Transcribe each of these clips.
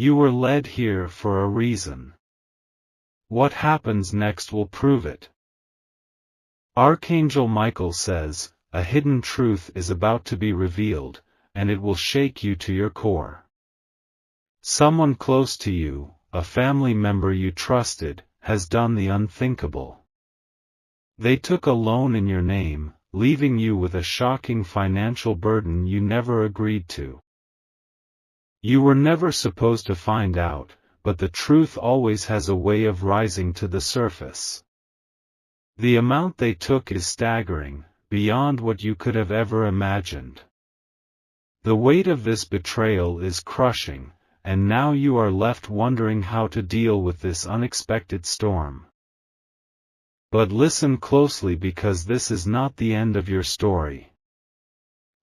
You were led here for a reason. What happens next will prove it. Archangel Michael says, a hidden truth is about to be revealed, and it will shake you to your core. Someone close to you, a family member you trusted, has done the unthinkable. They took a loan in your name, leaving you with a shocking financial burden you never agreed to. You were never supposed to find out, but the truth always has a way of rising to the surface. The amount they took is staggering, beyond what you could have ever imagined. The weight of this betrayal is crushing, and now you are left wondering how to deal with this unexpected storm. But listen closely, because this is not the end of your story.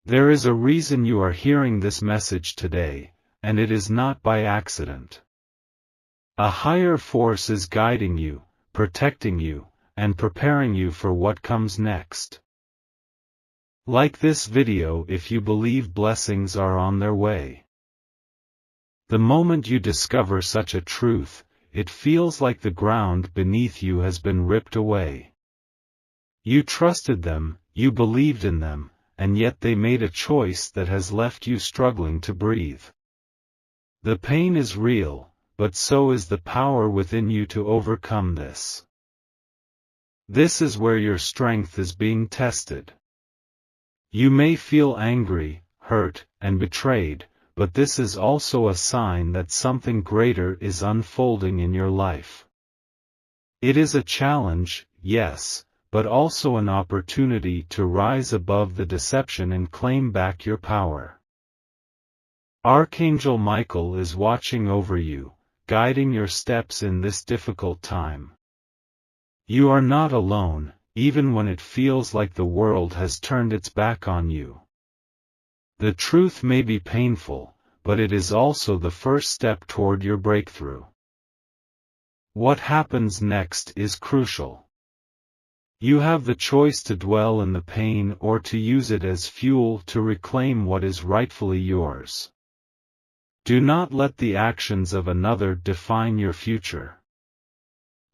There is a reason you are hearing this message today, and it is not by accident. A higher force is guiding you, protecting you, and preparing you for what comes next. Like this video if you believe blessings are on their way. The moment you discover such a truth, it feels like the ground beneath you has been ripped away. You trusted them, you believed in them, and yet they made a choice that has left you struggling to breathe. The pain is real, but so is the power within you to overcome this. This is where your strength is being tested. You may feel angry, hurt, and betrayed, but this is also a sign that something greater is unfolding in your life. It is a challenge, yes, but also an opportunity to rise above the deception and claim back your power. Archangel Michael is watching over you, guiding your steps in this difficult time. You are not alone, even when it feels like the world has turned its back on you. The truth may be painful, but it is also the first step toward your breakthrough. What happens next is crucial. You have the choice to dwell in the pain or to use it as fuel to reclaim what is rightfully yours. Do not let the actions of another define your future.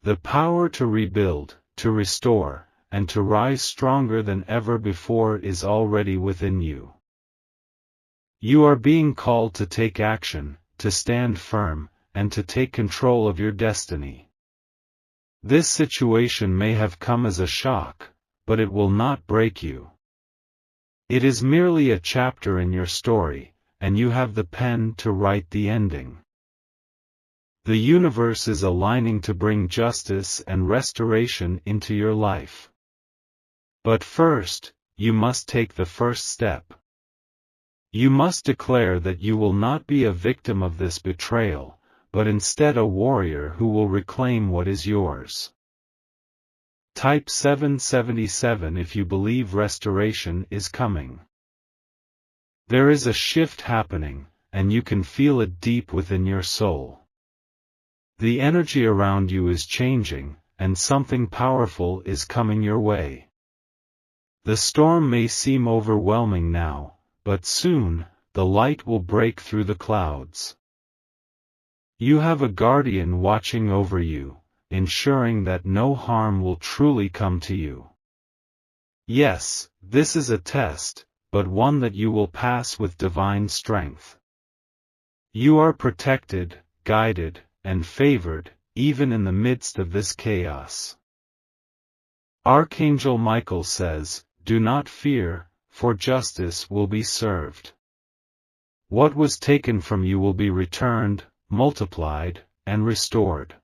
The power to rebuild, to restore, and to rise stronger than ever before is already within you. You are being called to take action, to stand firm, and to take control of your destiny. This situation may have come as a shock, but it will not break you. It is merely a chapter in your story, and you have the pen to write the ending. The universe is aligning to bring justice and restoration into your life. But first, you must take the first step. You must declare that you will not be a victim of this betrayal, but instead a warrior who will reclaim what is yours. Type 777 if you believe restoration is coming. There is a shift happening, and you can feel it deep within your soul. The energy around you is changing, and something powerful is coming your way. The storm may seem overwhelming now, but soon, the light will break through the clouds. You have a guardian watching over you, ensuring that no harm will truly come to you. Yes, this is a test, but one that you will pass with divine strength. You are protected, guided, and favored, even in the midst of this chaos. Archangel Michael says, "Do not fear, for justice will be served. What was taken from you will be returned, multiplied, and restored."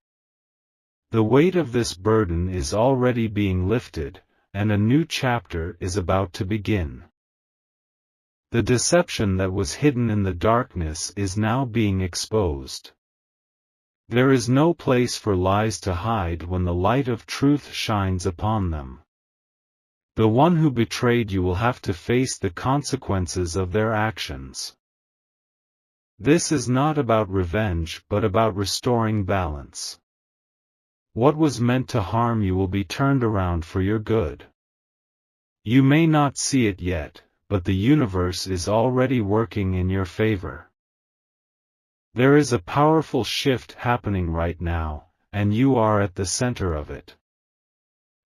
The weight of this burden is already being lifted, and a new chapter is about to begin. The deception that was hidden in the darkness is now being exposed. There is no place for lies to hide when the light of truth shines upon them. The one who betrayed you will have to face the consequences of their actions. This is not about revenge but about restoring balance. What was meant to harm you will be turned around for your good. You may not see it yet, but the universe is already working in your favor. There is a powerful shift happening right now, and you are at the center of it.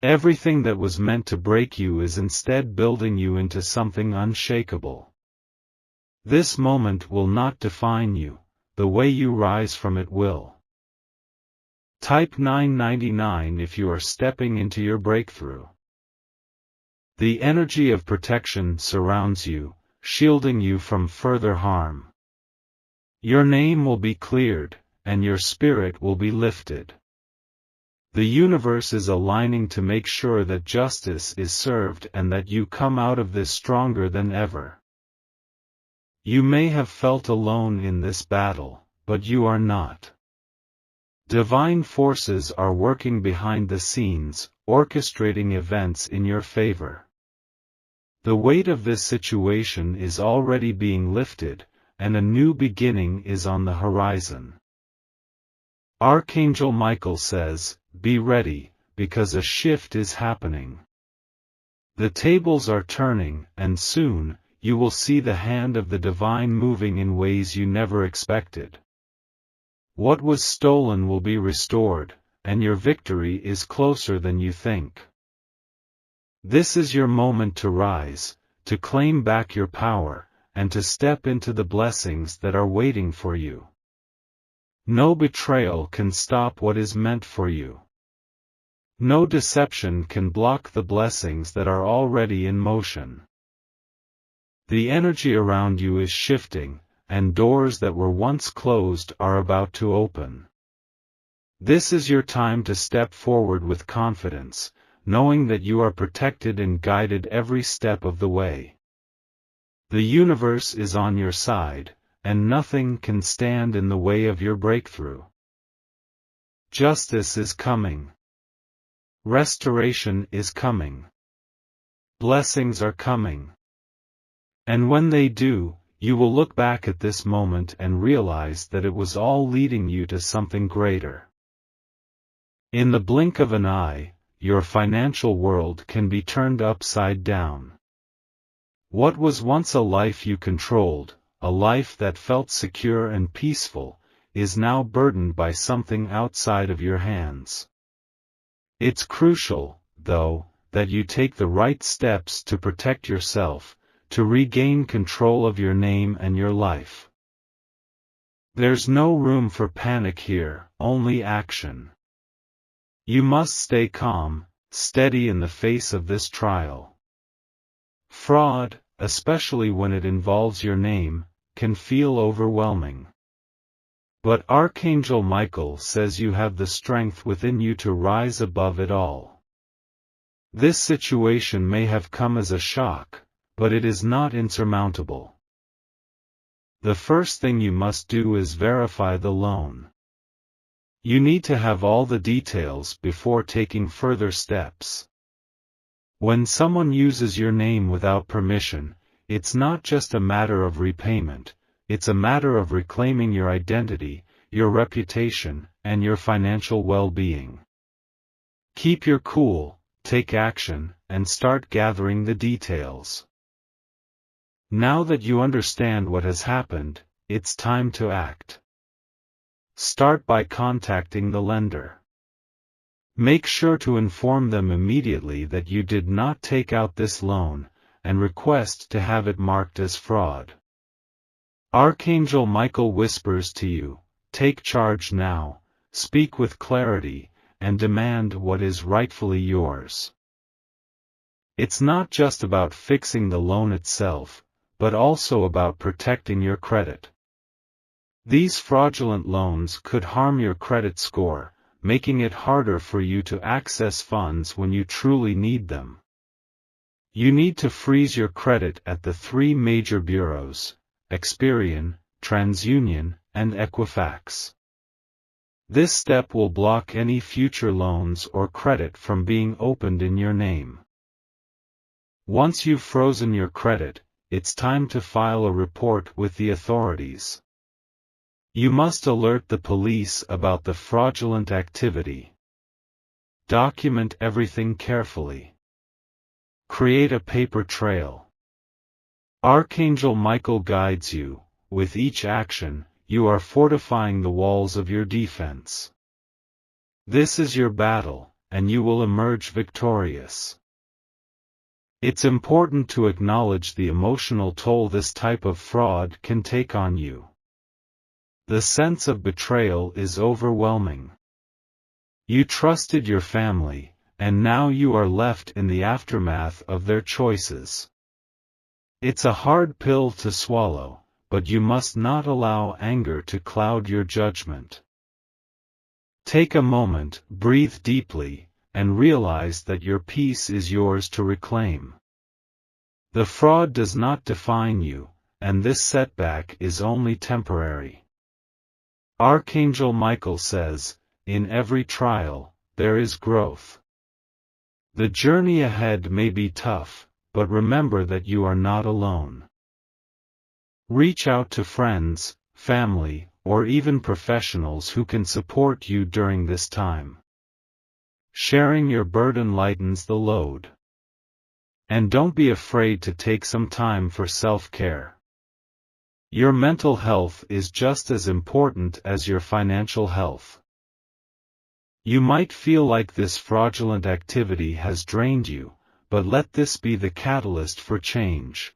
Everything that was meant to break you is instead building you into something unshakable. This moment will not define you, the way you rise from it will. Type 999 if you are stepping into your breakthrough. The energy of protection surrounds you, shielding you from further harm. Your name will be cleared, and your spirit will be lifted. The universe is aligning to make sure that justice is served and that you come out of this stronger than ever. You may have felt alone in this battle, but you are not. Divine forces are working behind the scenes, orchestrating events in your favor. The weight of this situation is already being lifted, and a new beginning is on the horizon. Archangel Michael says, "Be ready, because a shift is happening." The tables are turning, and soon, you will see the hand of the divine moving in ways you never expected. What was stolen will be restored, and your victory is closer than you think. This is your moment to rise, to claim back your power, and to step into the blessings that are waiting for you. No betrayal can stop what is meant for you. No deception can block the blessings that are already in motion. The energy around you is shifting, and doors that were once closed are about to open. This is your time to step forward with confidence, knowing that you are protected and guided every step of the way. The universe is on your side, and nothing can stand in the way of your breakthrough. Justice is coming. Restoration is coming. Blessings are coming. And when they do, you will look back at this moment and realize that it was all leading you to something greater. In the blink of an eye, your financial world can be turned upside down. What was once a life you controlled, a life that felt secure and peaceful, is now burdened by something outside of your hands. It's crucial, though, that you take the right steps to protect yourself, to regain control of your name and your life. There's no room for panic here, only action. You must stay calm, steady in the face of this trial. Fraud, especially when it involves your name, can feel overwhelming. But Archangel Michael says you have the strength within you to rise above it all. This situation may have come as a shock, but it is not insurmountable. The first thing you must do is verify the loan. You need to have all the details before taking further steps. When someone uses your name without permission, it's not just a matter of repayment, it's a matter of reclaiming your identity, your reputation, and your financial well-being. Keep your cool, take action, and start gathering the details. Now that you understand what has happened, it's time to act. Start by contacting the lender. Make sure to inform them immediately that you did not take out this loan, and request to have it marked as fraud. Archangel Michael whispers to you, take charge now, speak with clarity, and demand what is rightfully yours. It's not just about fixing the loan itself, but also about protecting your credit. These fraudulent loans could harm your credit score, making it harder for you to access funds when you truly need them. You need to freeze your credit at the 3 major bureaus, Experian, TransUnion, and Equifax. This step will block any future loans or credit from being opened in your name. Once you've frozen your credit, it's time to file a report with the authorities. You must alert the police about the fraudulent activity. Document everything carefully. Create a paper trail. Archangel Michael guides you. With each action, you are fortifying the walls of your defense. This is your battle, and you will emerge victorious. It's important to acknowledge the emotional toll this type of fraud can take on you. The sense of betrayal is overwhelming. You trusted your family, and now you are left in the aftermath of their choices. It's a hard pill to swallow, but you must not allow anger to cloud your judgment. Take a moment, breathe deeply, and realize that your peace is yours to reclaim. The fraud does not define you, and this setback is only temporary. Archangel Michael says, in every trial, there is growth. The journey ahead may be tough, but remember that you are not alone. Reach out to friends, family, or even professionals who can support you during this time. Sharing your burden lightens the load. And don't be afraid to take some time for self-care. Your mental health is just as important as your financial health. You might feel like this fraudulent activity has drained you, but let this be the catalyst for change.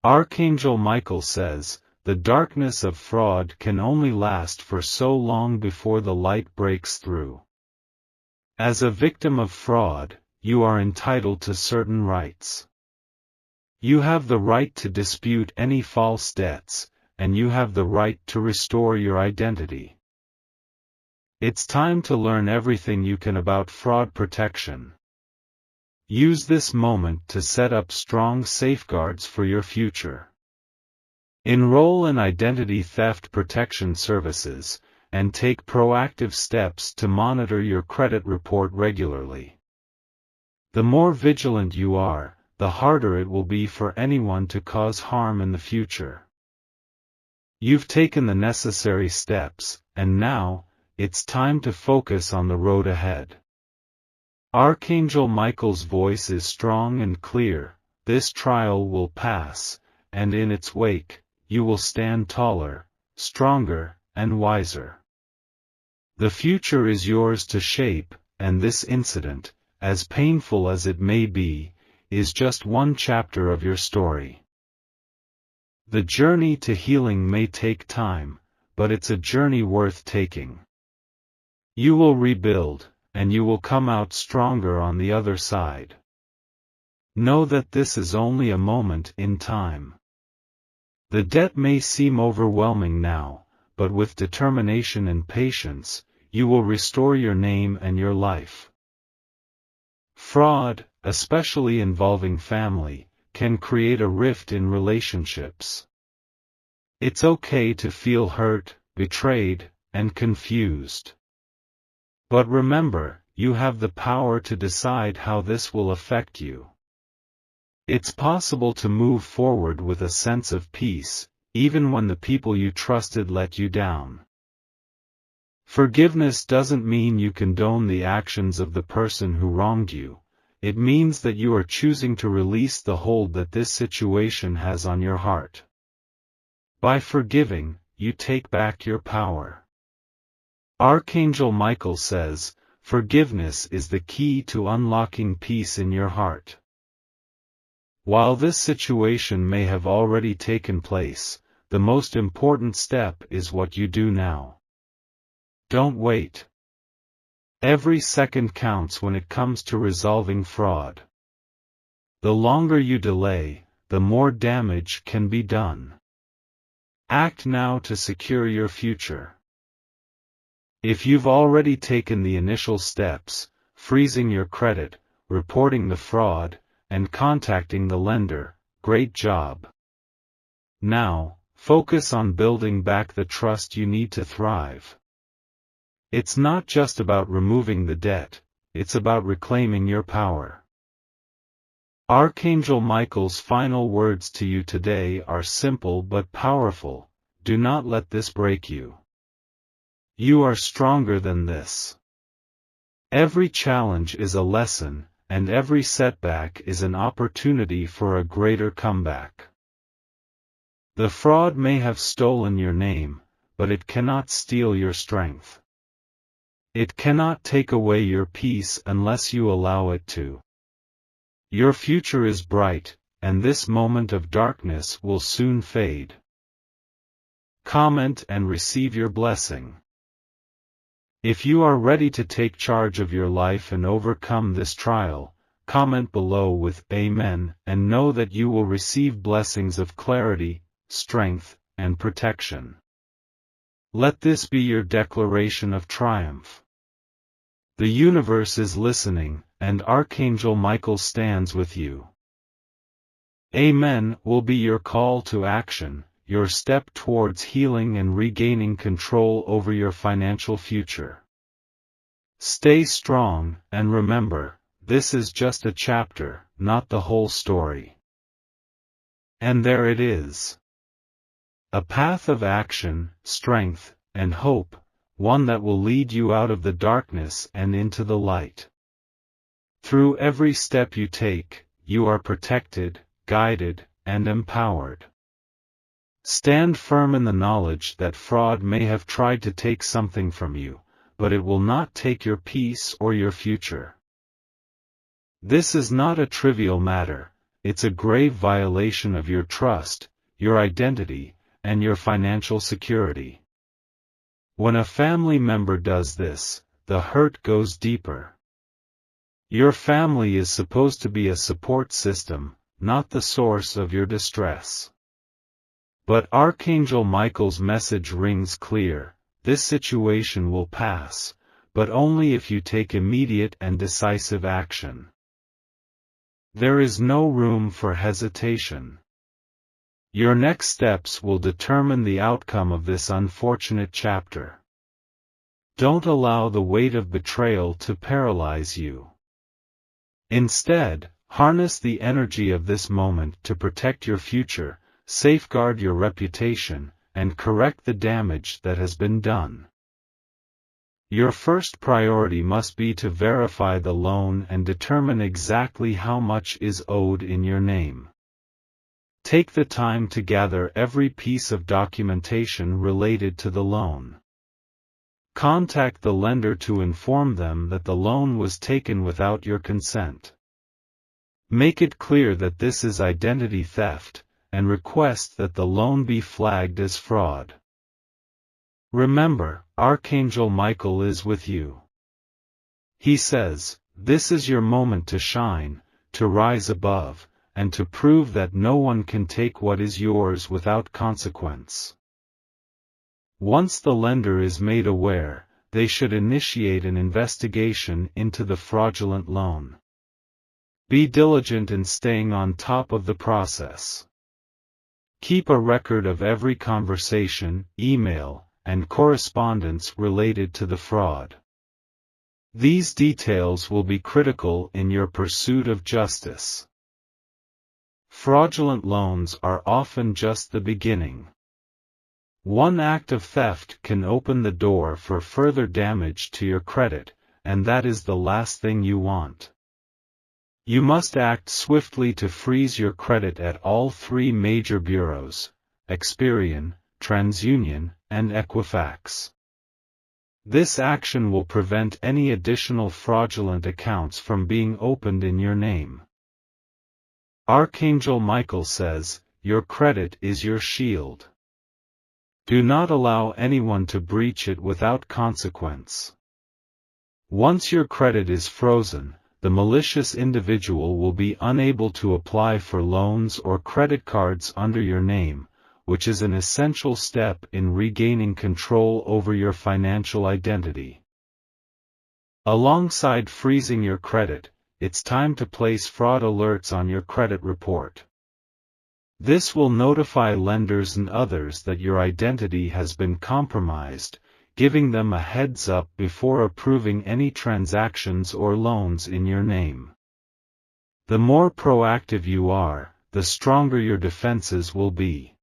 Archangel Michael says, the darkness of fraud can only last for so long before the light breaks through. As a victim of fraud, you are entitled to certain rights. You have the right to dispute any false debts, and you have the right to restore your identity. It's time to learn everything you can about fraud protection. Use this moment to set up strong safeguards for your future. Enroll in identity theft protection services, and take proactive steps to monitor your credit report regularly. The more vigilant you are, the harder it will be for anyone to cause harm in the future. You've taken the necessary steps, and now, it's time to focus on the road ahead. Archangel Michael's voice is strong and clear. This trial will pass, and in its wake, you will stand taller, stronger, and wiser. The future is yours to shape, and this incident, as painful as it may be, is just one chapter of your story. The journey to healing may take time, but it's a journey worth taking. You will rebuild, and you will come out stronger on the other side. Know that this is only a moment in time. The debt may seem overwhelming now, but with determination and patience, you will restore your name and your life. Fraud, especially involving family, can create a rift in relationships. It's okay to feel hurt, betrayed, and confused. But remember, you have the power to decide how this will affect you. It's possible to move forward with a sense of peace, even when the people you trusted let you down. Forgiveness doesn't mean you condone the actions of the person who wronged you. It means that you are choosing to release the hold that this situation has on your heart. By forgiving, you take back your power. Archangel Michael says, forgiveness is the key to unlocking peace in your heart. While this situation may have already taken place, the most important step is what you do now. Don't wait. Every second counts when it comes to resolving fraud. The longer you delay, the more damage can be done. Act now to secure your future. If you've already taken the initial steps, freezing your credit, reporting the fraud, and contacting the lender, great job. Now, focus on building back the trust you need to thrive. It's not just about removing the debt, it's about reclaiming your power. Archangel Michael's final words to you today are simple but powerful. Do not let this break you. You are stronger than this. Every challenge is a lesson, and every setback is an opportunity for a greater comeback. The fraud may have stolen your name, but it cannot steal your strength. It cannot take away your peace unless you allow it to. Your future is bright, and this moment of darkness will soon fade. Comment and receive your blessing. If you are ready to take charge of your life and overcome this trial, comment below with Amen and know that you will receive blessings of clarity, strength, and protection. Let this be your declaration of triumph. The universe is listening, and Archangel Michael stands with you. Amen will be your call to action, your step towards healing and regaining control over your financial future. Stay strong, and remember, this is just a chapter, not the whole story. And there it is. A path of action, strength, and hope, one that will lead you out of the darkness and into the light. Through every step you take, you are protected, guided, and empowered. Stand firm in the knowledge that fraud may have tried to take something from you, but it will not take your peace or your future. This is not a trivial matter, it's a grave violation of your trust, your identity, and your financial security. When a family member does this, the hurt goes deeper. Your family is supposed to be a support system, not the source of your distress. But Archangel Michael's message rings clear: this situation will pass, but only if you take immediate and decisive action. There is no room for hesitation. Your next steps will determine the outcome of this unfortunate chapter. Don't allow the weight of betrayal to paralyze you. Instead, harness the energy of this moment to protect your future, safeguard your reputation, and correct the damage that has been done. Your first priority must be to verify the loan and determine exactly how much is owed in your name. Take the time to gather every piece of documentation related to the loan. Contact the lender to inform them that the loan was taken without your consent. Make it clear that this is identity theft, and request that the loan be flagged as fraud. Remember, Archangel Michael is with you. He says, this is your moment to shine, to rise above, and to prove that no one can take what is yours without consequence. Once the lender is made aware, they should initiate an investigation into the fraudulent loan. Be diligent in staying on top of the process. Keep a record of every conversation, email, and correspondence related to the fraud. These details will be critical in your pursuit of justice. Fraudulent loans are often just the beginning. One act of theft can open the door for further damage to your credit, and that is the last thing you want. You must act swiftly to freeze your credit at all three major bureaus: Experian, TransUnion, and Equifax. This action will prevent any additional fraudulent accounts from being opened in your name. Archangel Michael says, your credit is your shield. Do not allow anyone to breach it without consequence. Once your credit is frozen, the malicious individual will be unable to apply for loans or credit cards under your name, which is an essential step in regaining control over your financial identity. Alongside freezing your credit, it's time to place fraud alerts on your credit report. This will notify lenders and others that your identity has been compromised, giving them a heads up before approving any transactions or loans in your name. The more proactive you are, the stronger your defenses will be.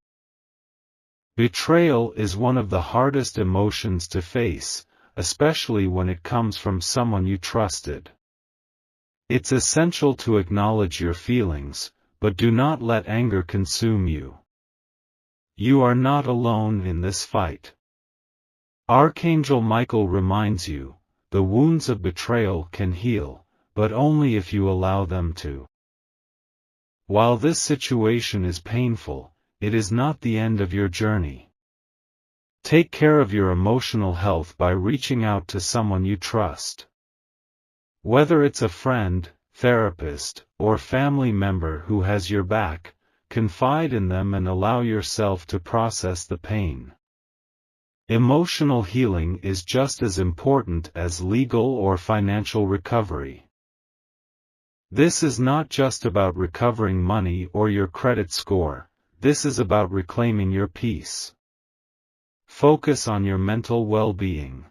Betrayal is one of the hardest emotions to face, especially when it comes from someone you trusted. It's essential to acknowledge your feelings, but do not let anger consume you. You are not alone in this fight. Archangel Michael reminds you, the wounds of betrayal can heal, but only if you allow them to. While this situation is painful, it is not the end of your journey. Take care of your emotional health by reaching out to someone you trust. Whether it's a friend, therapist, or family member who has your back, confide in them and allow yourself to process the pain. Emotional healing is just as important as legal or financial recovery. This is not just about recovering money or your credit score, this is about reclaiming your peace. Focus on your mental well-being.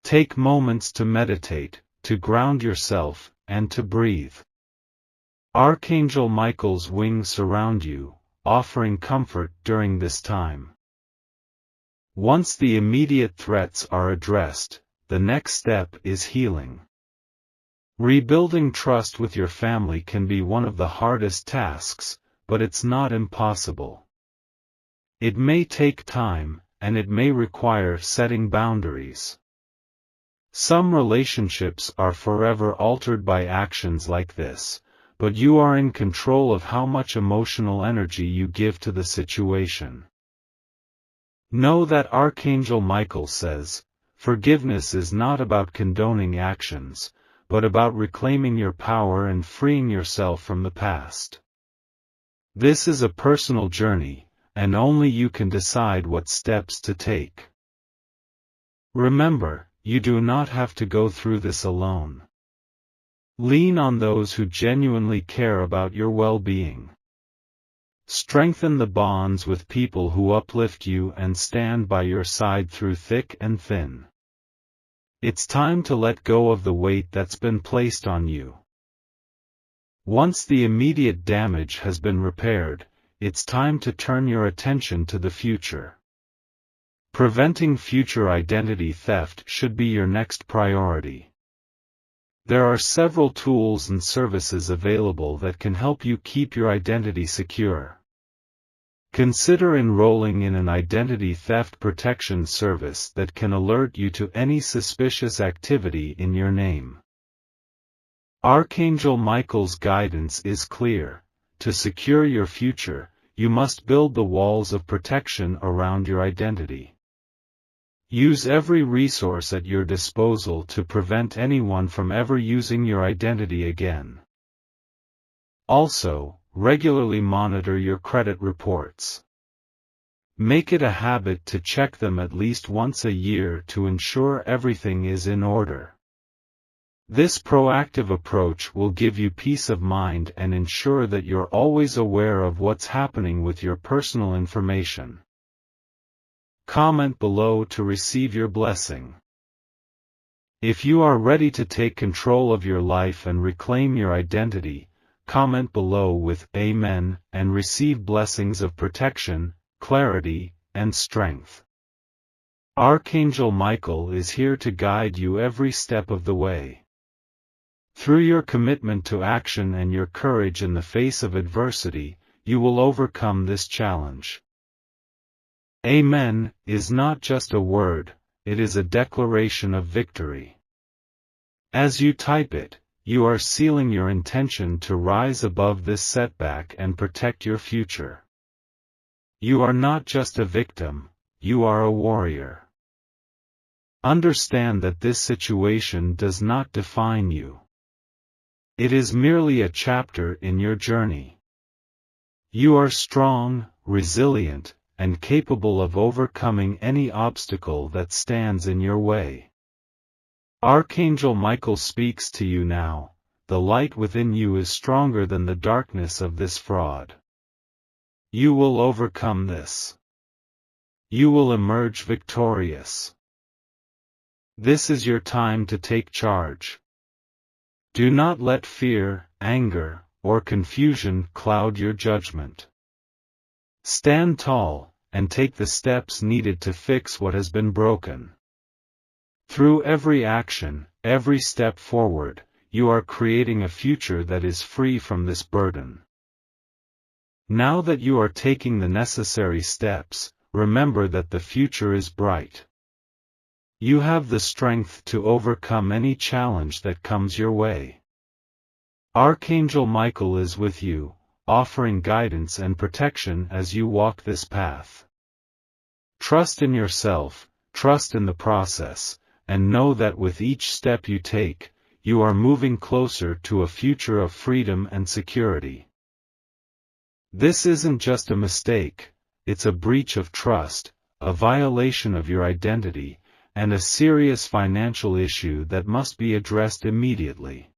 Take moments to meditate, to ground yourself, and to breathe. Archangel Michael's wings surround you, offering comfort during this time. Once the immediate threats are addressed, the next step is healing. Rebuilding trust with your family can be one of the hardest tasks, but it's not impossible. It may take time, and it may require setting boundaries. Some relationships are forever altered by actions like this, but you are in control of how much emotional energy you give to the situation. Know that Archangel Michael says, forgiveness is not about condoning actions, but about reclaiming your power and freeing yourself from the past. This is a personal journey, and only you can decide what steps to take. Remember, you do not have to go through this alone. Lean on those who genuinely care about your well-being. Strengthen the bonds with people who uplift you and stand by your side through thick and thin. It's time to let go of the weight that's been placed on you. Once the immediate damage has been repaired, it's time to turn your attention to the future. Preventing future identity theft should be your next priority. There are several tools and services available that can help you keep your identity secure. Consider enrolling in an identity theft protection service that can alert you to any suspicious activity in your name. Archangel Michael's guidance is clear. To secure your future, you must build the walls of protection around your identity. Use every resource at your disposal to prevent anyone from ever using your identity again. Also, regularly monitor your credit reports. Make it a habit to check them at least once a year to ensure everything is in order. This proactive approach will give you peace of mind and ensure that you're always aware of what's happening with your personal information. Comment below to receive your blessing. If you are ready to take control of your life and reclaim your identity, comment below with Amen and receive blessings of protection, clarity, and strength. Archangel Michael is here to guide you every step of the way. Through your commitment to action and your courage in the face of adversity, you will overcome this challenge. Amen is not just a word, it is a declaration of victory. As you type it, you are sealing your intention to rise above this setback and protect your future. You are not just a victim, you are a warrior. Understand that this situation does not define you. It is merely a chapter in your journey. You are strong, resilient, and capable of overcoming any obstacle that stands in your way. Archangel Michael speaks to you now. The light within you is stronger than the darkness of this fraud. You will overcome this. You will emerge victorious. This is your time to take charge. Do not let fear, anger, or confusion cloud your judgment. Stand tall, and take the steps needed to fix what has been broken. Through every action, every step forward, you are creating a future that is free from this burden. Now that you are taking the necessary steps, remember that the future is bright. You have the strength to overcome any challenge that comes your way. Archangel Michael is with you, offering guidance and protection as you walk this path. Trust in yourself, trust in the process, and know that with each step you take, you are moving closer to a future of freedom and security. This isn't just a mistake, it's a breach of trust, a violation of your identity, and a serious financial issue that must be addressed immediately.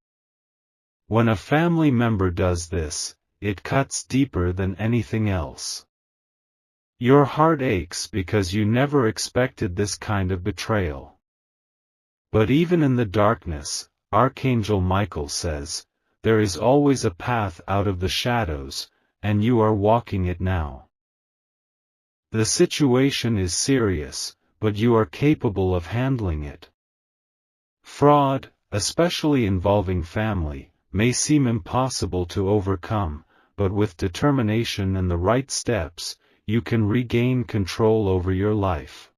When a family member does this, it cuts deeper than anything else. Your heart aches because you never expected this kind of betrayal. But even in the darkness, Archangel Michael says, there is always a path out of the shadows, and you are walking it now. The situation is serious, but you are capable of handling it. Fraud, especially involving family, may seem impossible to overcome, but with determination and the right steps, you can regain control over your life.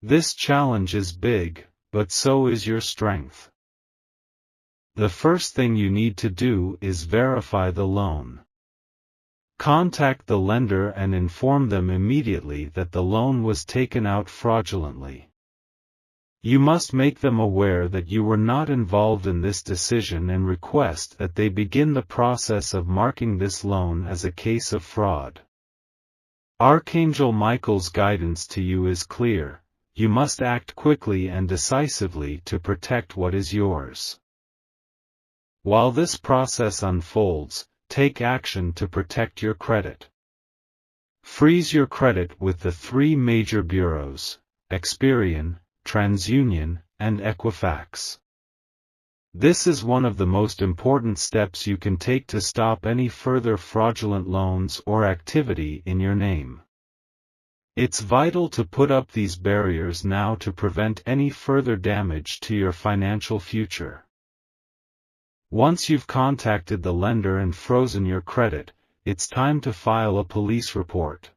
This challenge is big, but so is your strength. The first thing you need to do is verify the loan. Contact the lender and inform them immediately that the loan was taken out fraudulently. You must make them aware that you were not involved in this decision and request that they begin the process of marking this loan as a case of fraud. Archangel Michael's guidance to you is clear: you must act quickly and decisively to protect what is yours. While this process unfolds, take action to protect your credit. Freeze your credit with the 3 major bureaus: Experian, TransUnion, and Equifax. This is one of the most important steps you can take to stop any further fraudulent loans or activity in your name. It's vital to put up these barriers now to prevent any further damage to your financial future. Once you've contacted the lender and frozen your credit, it's time to file a police report.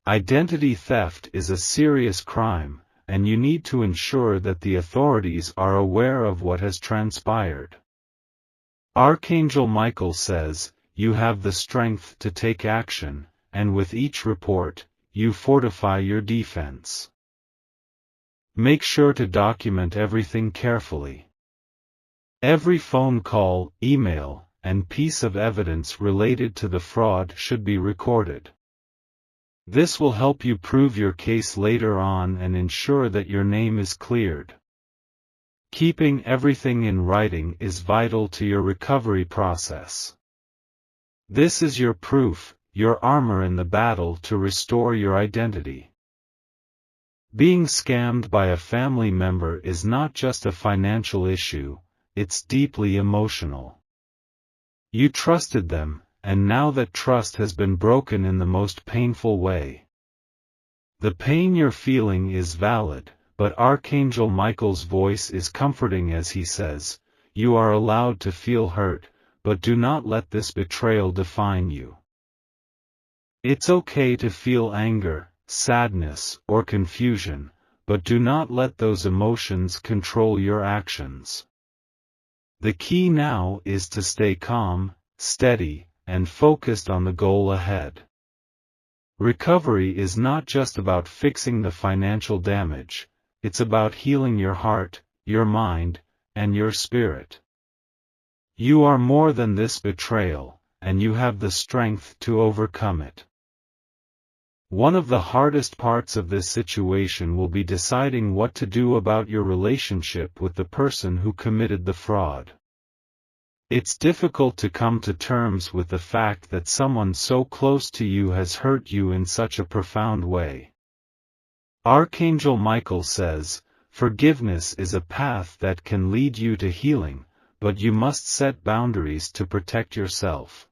Identity theft is a serious crime, and you need to ensure that the authorities are aware of what has transpired. Archangel Michael says, you have the strength to take action, and with each report, you fortify your defense. Make sure to document everything carefully. Every phone call, email, and piece of evidence related to the fraud should be recorded. This will help you prove your case later on and ensure that your name is cleared. Keeping everything in writing is vital to your recovery process. This is your proof, your armor in the battle to restore your identity. Being scammed by a family member is not just a financial issue, it's deeply emotional. You trusted them, and now that trust has been broken in the most painful way. The pain you're feeling is valid, but Archangel Michael's voice is comforting as he says, you are allowed to feel hurt, but do not let this betrayal define you. It's okay to feel anger, sadness, or confusion, but do not let those emotions control your actions. The key now is to stay calm, steady, and focused on the goal ahead. Recovery is not just about fixing the financial damage, it's about healing your heart, your mind, and your spirit. You are more than this betrayal, and you have the strength to overcome it. One of the hardest parts of this situation will be deciding what to do about your relationship with the person who committed the fraud. It's difficult to come to terms with the fact that someone so close to you has hurt you in such a profound way. Archangel Michael says, forgiveness is a path that can lead you to healing, but you must set boundaries to protect yourself.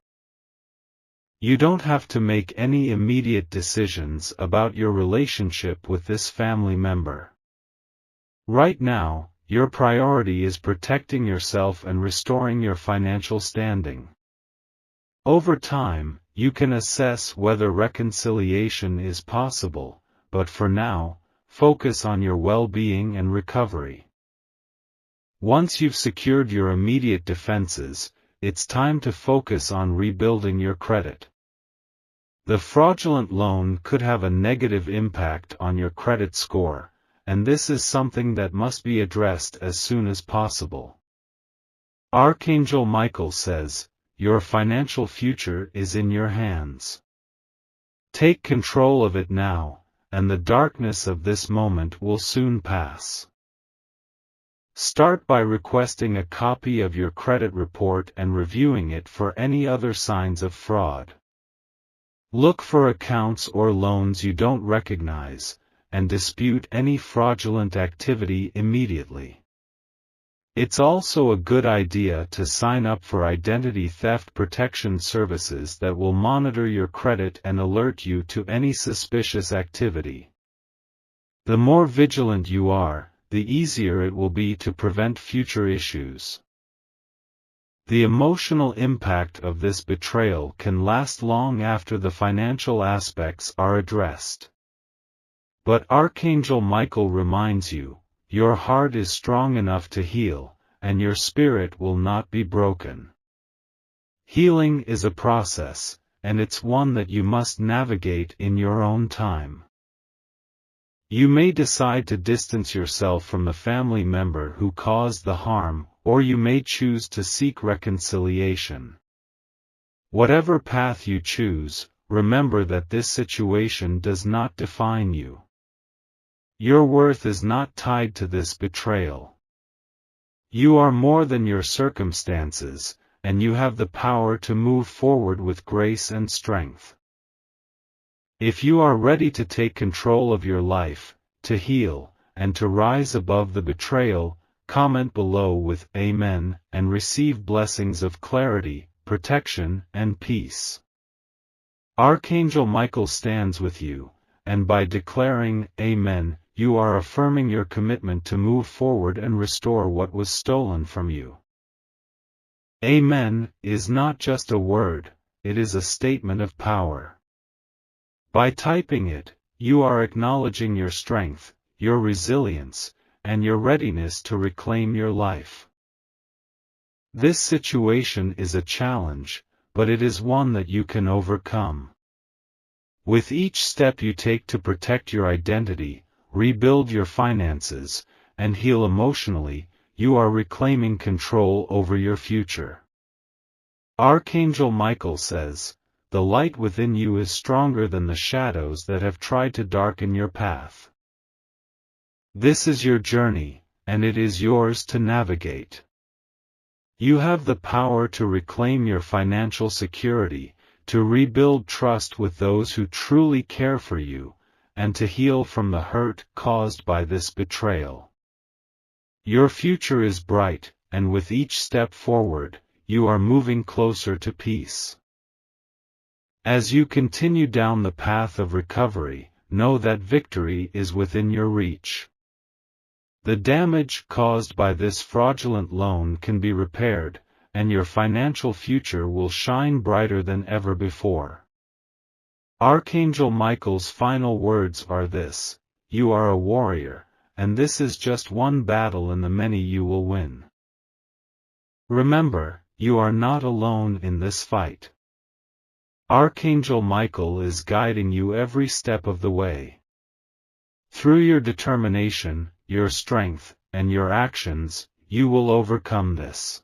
You don't have to make any immediate decisions about your relationship with this family member. Right now, your priority is protecting yourself and restoring your financial standing. Over time, you can assess whether reconciliation is possible, but for now, focus on your well-being and recovery. Once you've secured your immediate defenses, it's time to focus on rebuilding your credit. The fraudulent loan could have a negative impact on your credit score, and this is something that must be addressed as soon as possible. Archangel Michael says, your financial future is in your hands. Take control of it now, and the darkness of this moment will soon pass. Start by requesting a copy of your credit report and reviewing it for any other signs of fraud. Look for accounts or loans you don't recognize, and dispute any fraudulent activity immediately. It's also a good idea to sign up for identity theft protection services that will monitor your credit and alert you to any suspicious activity. The more vigilant you are, the easier it will be to prevent future issues. The emotional impact of this betrayal can last long after the financial aspects are addressed. But Archangel Michael reminds you, your heart is strong enough to heal, and your spirit will not be broken. Healing is a process, and it's one that you must navigate in your own time. You may decide to distance yourself from the family member who caused the harm, or you may choose to seek reconciliation. Whatever path you choose, remember that this situation does not define you. Your worth is not tied to this betrayal. You are more than your circumstances, and you have the power to move forward with grace and strength. If you are ready to take control of your life, to heal, and to rise above the betrayal, comment below with Amen and receive blessings of clarity, protection, and peace. Archangel Michael stands with you, and by declaring Amen, you are affirming your commitment to move forward and restore what was stolen from you. Amen is not just a word, it is a statement of power. By typing it, you are acknowledging your strength, your resilience, and your readiness to reclaim your life. This situation is a challenge, but it is one that you can overcome. With each step you take to protect your identity, rebuild your finances, and heal emotionally, you are reclaiming control over your future. Archangel Michael says, the light within you is stronger than the shadows that have tried to darken your path. This is your journey, and it is yours to navigate. You have the power to reclaim your financial security, to rebuild trust with those who truly care for you, and to heal from the hurt caused by this betrayal. Your future is bright, and with each step forward, you are moving closer to peace. As you continue down the path of recovery, know that victory is within your reach. The damage caused by this fraudulent loan can be repaired, and your financial future will shine brighter than ever before. Archangel Michael's final words are this: you are a warrior, and this is just one battle in the many you will win. Remember, you are not alone in this fight. Archangel Michael is guiding you every step of the way. Through your determination, your strength, and your actions, you will overcome this.